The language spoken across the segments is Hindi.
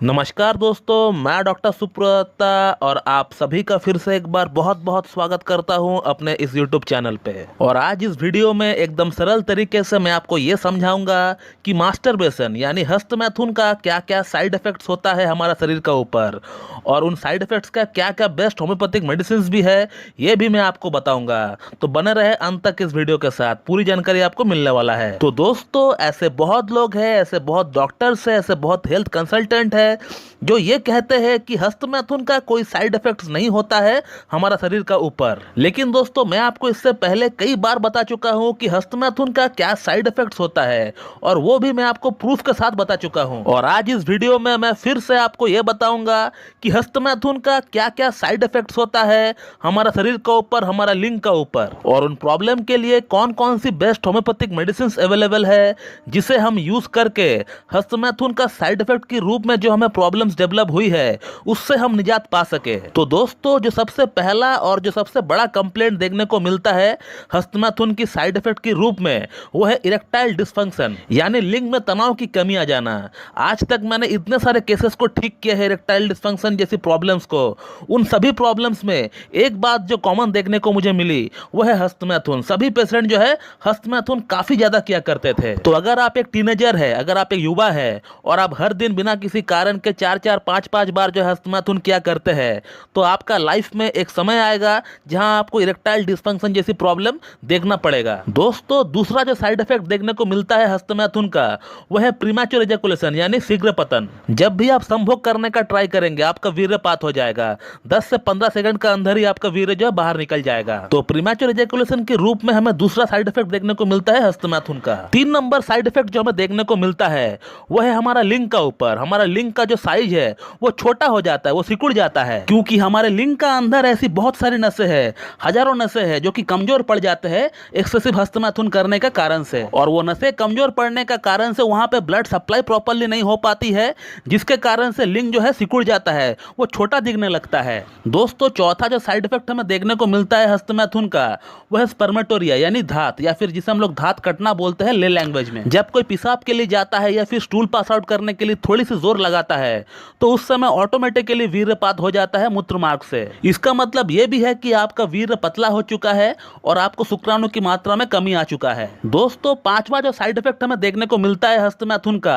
नमस्कार दोस्तों, मैं डॉक्टर सुप्रता और आप सभी का फिर से एक बार बहुत बहुत स्वागत करता हूं अपने इस YouTube चैनल पे। और आज इस वीडियो में एकदम सरल तरीके से मैं आपको ये समझाऊंगा कि मास्टरबेशन यानी हस्तमैथुन का क्या क्या साइड इफेक्ट्स होता है हमारा शरीर का ऊपर, और उन साइड इफेक्ट्स का क्या क्या बेस्ट होम्योपैथिक मेडिसिन भी है ये भी मैं आपको बताऊंगा। तो बने रहे अंत तक इस वीडियो के साथ, पूरी जानकारी आपको मिलने वाला है। तो दोस्तों, ऐसे बहुत लोग हैं, ऐसे बहुत डॉक्टर्स हैं, ऐसे बहुत हेल्थ कंसल्टेंट है जो ये कहते हैं कि हस्तमैथुन का कोई साइड इफेक्ट्स नहीं होता है हमारा शरीर का ऊपर। लेकिन दोस्तों, मैं आपको इससे पहले कई बार बता चुका हूं कि हस्तमैथुन का क्या साइड इफेक्ट्स होता है, और वो भी मैं आपको प्रूफ के साथ बता चुका हूं। और आज इस वीडियो में मैं फिर से आपको यह बताऊंगा कि हस्तमैथुन का क्या क्या साइड इफेक्ट्स होता है हमारा शरीर का ऊपर, हमारा लिंग का ऊपर, और उन प्रॉब्लम के लिए कौन कौन सी बेस्ट होम्योपैथिक मेडिसिन अवेलेबल है जिसे हम यूज करके हस्तमैथुन का साइड इफेक्ट के रूप में जो हमें प्रॉब्लम्स डेवलप हुई है उससे हम निजात पा सके। तो दोस्तों, जो सबसे पहला और जो सबसे बड़ा कंप्लेंट देखने को मिलता है हस्तमैथुन की साइड इफेक्ट के रूप में, वो है इरेक्टाइल डिसफंक्शन यानी लिंग में तनाव की कमी आ जाना। आज तक मैंने इतने सारे केसेस को ठीक किया है इरेक्टाइल डिसफंक्शन जैसी प्रॉब्लम्स को, उन सभी प्रॉब्लम्स में एक बात जो कॉमन देखने को मुझे मिली वो है हस्तमैथुन। सभी पेशेंट जो है हस्तमैथुन काफी ज्यादा किया करते थे। तो अगर आप एक टीनेजर है, अगर आप एक युवा है और आप हर दिन बिना किसी कारण के 4-4, 5-5 बार जो हस्तमैथुन किया करते हैं, तो आपका लाइफ में एक समय आएगा जहां आपको इरेक्टाइल डिसफंक्शन जैसी प्रॉब्लम देखना पड़ेगा। दोस्तों, दूसरा जो साइड इफेक्ट देखने को मिलता है हस्तमैथुन का वह है प्रीमैच्योर एजैकुलेशन यानी शीघ्र पतन। जब भी आप संभोग करने का ट्राई करेंगे आपका वीर्यपात हो जाएगा, 10 से 15 सेकंड का अंदर ही आपका वीर्य जो है बाहर निकल जाएगा। तो प्रीमैच्योर एजैकुलेशन के रूप में हमें दूसरा साइड इफेक्ट देखने को मिलता है हस्तमैथुन का। 3 नंबर साइड इफेक्ट जो हमें देखने को मिलता है वह है हमारा लिंग का ऊपर। हमारा लिंग का जो साइज है वो छोटा हो जाता है, वो सिकुड़ जाता है, क्योंकि हमारे लिंग का अंदर ऐसी बहुत सारी नसें हैं, हजारों नसें हैं जो कि कमजोर पड़ जाते हैं एक्सेसिव हस्तमैथुन करने के कारण से। और वो नसें कमजोर पड़ने का कारण से वहां पे ब्लड सप्लाई प्रॉपर्ली नहीं हो पाती है, जिसके कारण से लिंग जो है सिकुड़ जाता है, वो छोटा दिखने लगता है। दोस्तों, चौथा जो साइड इफेक्ट हमें देखने को मिलता है हस्तमैथुन का वह है स्पर्मेटोरिया यानी धात, या फिर जिसे हम लोग धात कटना बोलते हैं ले लैंग्वेज में। जब कोई पेशाब के लिए जाता है या फिर स्टूल पास आउट करने के लिए थोड़ी सी जोर लगाता है तो उस समय ऑटोमेटिकली वीर्यपात हो जाता है मूत्र मार्ग से। इसका मतलब यह भी है कि आपका वीर्य पतला हो चुका है और आपको शुक्राणु की मात्रा में कमी आ चुका है। दोस्तों, पांचवा जो साइड इफेक्ट हमें देखने को मिलता है हस्तमैथुन का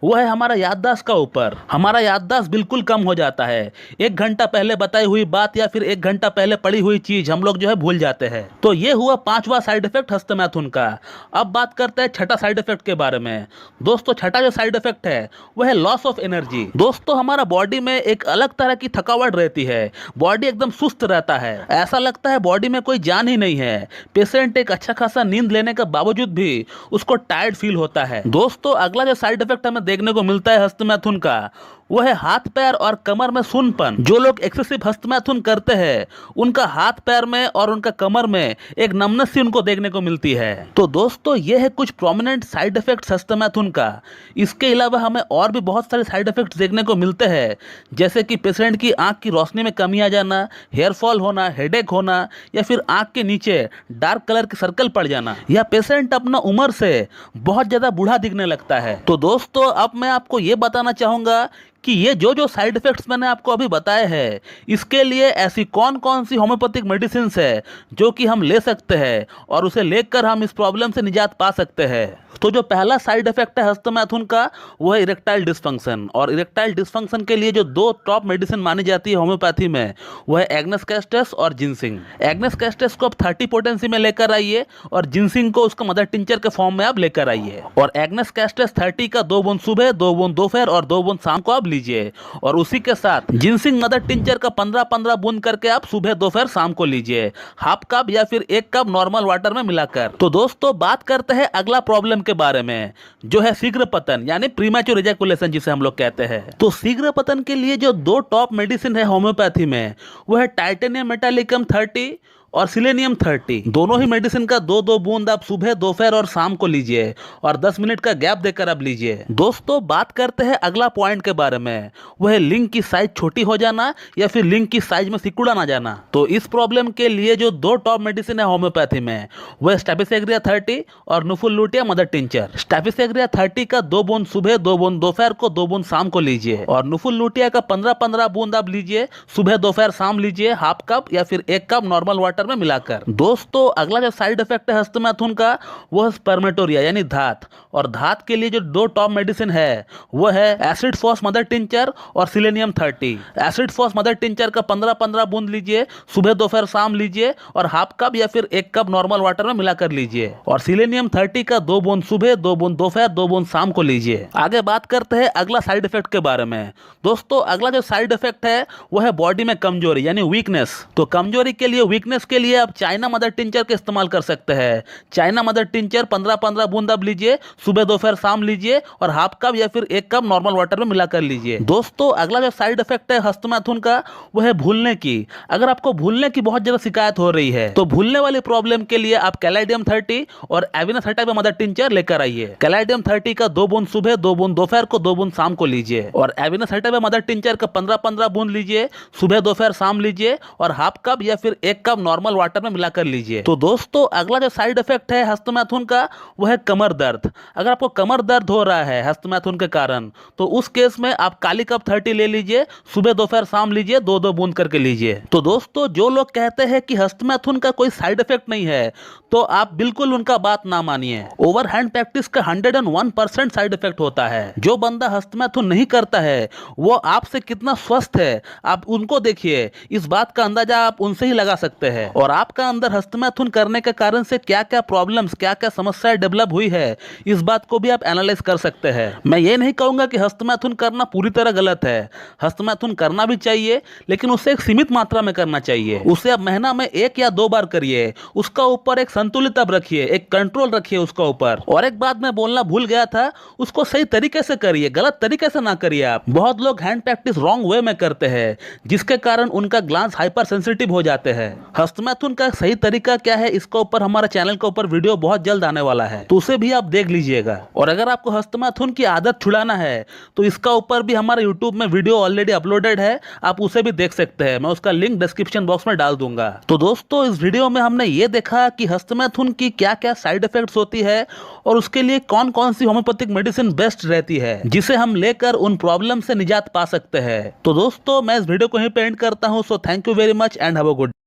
वो है हमारा याददाश्त का ऊपर। हमारा याददाश्त बिल्कुल कम हो जाता है। 1 घंटा पहले बताई हुई बात या फिर 1 घंटा पहले पड़ी हुई चीज हम लोग जो है भूल जाते हैं। तो ये हुआ पांचवा साइड इफेक्ट हस्तमैथुन का। अब बात करते हैं छठा साइड इफेक्ट के बारे में। दोस्तों, छठा जो साइड इफेक्ट है वह है लॉस ऑफ एनर्जी। दोस्तों, हमारा बॉडी में एक अलग तरह की थकावट रहती है, बॉडी एकदम सुस्त रहता है, ऐसा लगता है बॉडी में कोई जान ही नहीं है। पेशेंट एक अच्छा खासा नींद लेने के बावजूद भी उसको टायर्ड फील होता है। दोस्तों, अगला जो साइड इफेक्ट हमें देखने को मिलता है हस्तमैथुन का वो है हाथ पैर और कमर में सुन्नपन। जो लोग एक्सेसिव हस्तमैथुन करते हैं उनका हाथ पैर में और उनका कमर में एक नमनेस सी उनको देखने को मिलती है। तो दोस्तों, ये है कुछ प्रोमिनेंट साइड इफेक्ट्स हस्तमैथुन का। इसके अलावा हमें और भी बहुत सारे साइड इफेक्ट्स देखने को मिलते हैं, जैसे कि पेशेंट की आंख की रोशनी में कमी आ जाना, हेयर फॉल होना, हेडेक होना, या फिर आंख के नीचे डार्क कलर के सर्कल पड़ जाना, या पेशेंट अपना उम्र से बहुत ज्यादा बूढ़ा दिखने लगता है। तो दोस्तों, अब मैं आपको ये बताना चाहूंगा कि ये जो जो साइड इफेक्ट्स मैंने आपको अभी बताए हैं इसके लिए ऐसी कौन कौन सी होम्योपैथिक मेडिसिन है जो कि हम ले सकते हैं और उसे लेकर हम इस प्रॉब्लम से निजात पा सकते हैं। तो जो पहला साइड इफेक्ट है हस्तमैथुन का वो है इरेक्टाइल डिसफंक्शन। और इरेक्टाइल डिसफंक्शन के लिए जो 2 टॉप मेडिसिन मानी जाती है होम्योपैथी में वो है एग्नेस कैस्टस और जिनसिंग। एग्नेस कैस्टस को आप 30 पोटेंसी में लेकर आइए और जिनसिंग को उसका मदर टिंचर के फॉर्म में आप लेकर आइए। और एग्नेस कैस्टस 30 का 2 बूंद सुबह, 2 बूंद दोपहर और 2 बूंद शाम को आप लीजिए, और उसी के साथ जिनसिंग मदर टिंचर का 15-15 बूंद करके आप सुबह दोपहर शाम को लीजिए, हाफ कप या फिर 1 कप नॉर्मल वाटर में मिलाकर। तो दोस्तों, बात करते हैं अगला प्रॉब्लम के बारे में जो है शीघ्र पतन यानी प्रीमैच्योर एजैकुलेशन जिसे हम लोग कहते हैं। तो शीघ्र पतन के लिए जो 2 टॉप मेडिसिन है होम्योपैथी में वो है टाइटेनियम मेटालिकम 30 और सिलेनियम 30। दोनों ही मेडिसिन का 2-2 बूंद आप सुबह, दोपहर और शाम को लीजिए और 10 मिनट का गैप देकर आप लीजिए। दोस्तों बात करते हैं अगला पॉइंट के बारे में, वह लिंग की साइज छोटी हो जाना या फिर लिंग की साइज में सिकुड़ा ना जाना। तो इस प्रॉब्लम के लिए जो 2 टॉप मेडिसिन है होम्योपैथी में, वह स्टैफिसेग्रिया 30 और नुफुल लुटिया मदर टिंचर। स्टैफिसेग्रिया 30 का 2 बूंद सुबह, 2 बूंद दोपहर को, 2 बूंद शाम को लीजिए और नुफुल लुटिया का 15-15 बूंद आप लीजिए, सुबह, दोपहर, शाम लीजिए, हाफ कप या फिर 1 कप नॉर्मल वाटर में मिलाकर। दोस्तों अगला जो साइड इफेक्ट है हस्तमैथुन का, वह स्पर्मेटोरिया यानी धात। और धात के लिए जो 2 टॉप मेडिसिन है वह है एसिड फॉस मदर टिंचर और selenium 30। Acid phos mother tincture का 15-15 बूंद लीजिए, सुबह, दोपहर, शाम लीजिए और हाफ कप या फिर 1 कप नॉर्मल वाटर में मिलाकर लीजिए। और सिलेनियम 30 का 2 बूंद सुबह, 2 बूंद दोपहर, 2 बूंद शाम को लीजिए। आगे बात करते हैं अगला साइड इफेक्ट के बारे में। दोस्तों अगला जो साइड इफेक्ट है वह है बॉडी में कमजोरी यानी वीकनेस। तो कमजोरी के लिए, वीकनेस के लिए आप चाइना मदर टिंचर का इस्तेमाल कर सकते हैं। चाइना मदर टिंचर 15-15 बूंद आप लीजिए, सुबह, दोपहर, शाम लीजिए और हाफ कप या फिर 1 कप नॉर्मल वाटर में मिलाकर लीजिए। दोस्तों अगला जो साइड इफेक्ट है हस्तमैथुन का, वह है भूलने की। अगर आपको भूलने की बहुत ज्यादा शिकायत हो रही है तो भूलने वाली प्रॉब्लम के लिए आप कैलाइडियम 30 और एविनस हटाइबा मदर टिंचर लेकर आइए। कैलाइडियम 30 का 2 बूंद सुबह, 2 बूंद दोपहर को, 2 बूंद शाम को लीजिए और एविनस हटाइबा मदर टिंचर का 15-15 बूंद लीजिए, सुबह, दोपहर, शाम लीजिए और हाफ कप या फिर 1 कप नॉर्मल वाटर में मिलाकर लीजिए। तो दोस्तों अगला जो साइड इफेक्ट है हस्तमैथुन का, वह है कमर दर्द। अगर आपको कमर दर्द हो रहा है हस्तमैथुन के कारण, तो उस केस में आप काली कप 30 ले लीजिए, सुबह, दोपहर, शाम लीजिए, 2-2 बूंद करके लीजिए। तो दोस्तों जो लोग कहते हैं कि हस्तमैथुन का कोई साइड इफेक्ट नहीं है, तो आप बिल्कुल उनका बात ना मानिए। ओवरहैंड प्रैक्टिस का 101% साइड इफेक्ट होता है। जो बंदा हस्तमैथुन नहीं करता है वो आपसे कितना स्वस्थ है आप उनको देखिए, इस बात का अंदाजा आप उनसे ही लगा सकते हैं। और आपका अंदर हस्तमैथुन करने के कारण से क्या क्या प्रॉब्लम्स, क्या क्या समस्याएं डेवलप हुई है, इस बात को भी आप एनालाइज कर सकते हैं। मैं ये नहीं कहूंगा कि हस्तमैथुन करना पूरी तरह गलत है। हस्तमैथुन करना भी चाहिए, लेकिन उसे एक सीमित मात्रा में करना चाहिए। उसे आप महीना में 1 या 2 बार करिए। उसका ऊपर एक संतुलित अब रखिए, एक कंट्रोल रखिए उसका ऊपर। और एक बात मैं बोलना भूल गया था, उसको सही तरीके से करिए, गलत तरीके से ना करिए आप। बहुत लोग हैंड प्रैक्टिस रॉन्ग वे में करते हैं, जिसके कारण उनका ग्लांस हाइपर सेंसिटिव हो जाते हैं। हस्तमैथुन का सही तरीका क्या है, इसके ऊपर हमारे चैनल के ऊपर वीडियो बहुत जल्द आने वाला है, तो उसे भी आप देख लीजिएगा। और अगर आपको हस्तमैथुन की आदत छुड़ाना है तो इसका ऊपर भी हमारे यूट्यूब में वीडियो ऑलरेडी अपलोडेड है, आप उसे भी देख सकते हैं। मैं उसका लिंक डिस्क्रिप्शन बॉक्स में डाल दूंगा। तो दोस्तों इस वीडियो में हमने ये देखा कि हस्तमैथुन की क्या क्या साइड इफेक्ट्स होती है और उसके लिए कौन कौन सी होम्योपैथिक मेडिसिन बेस्ट रहती है, जिसे हम लेकर उन प्रॉब्लम से निजात पा सकते हैं। तो दोस्तों मैं इस वीडियो को यहीं पे एंड करता हूं। So thank you very much and have a good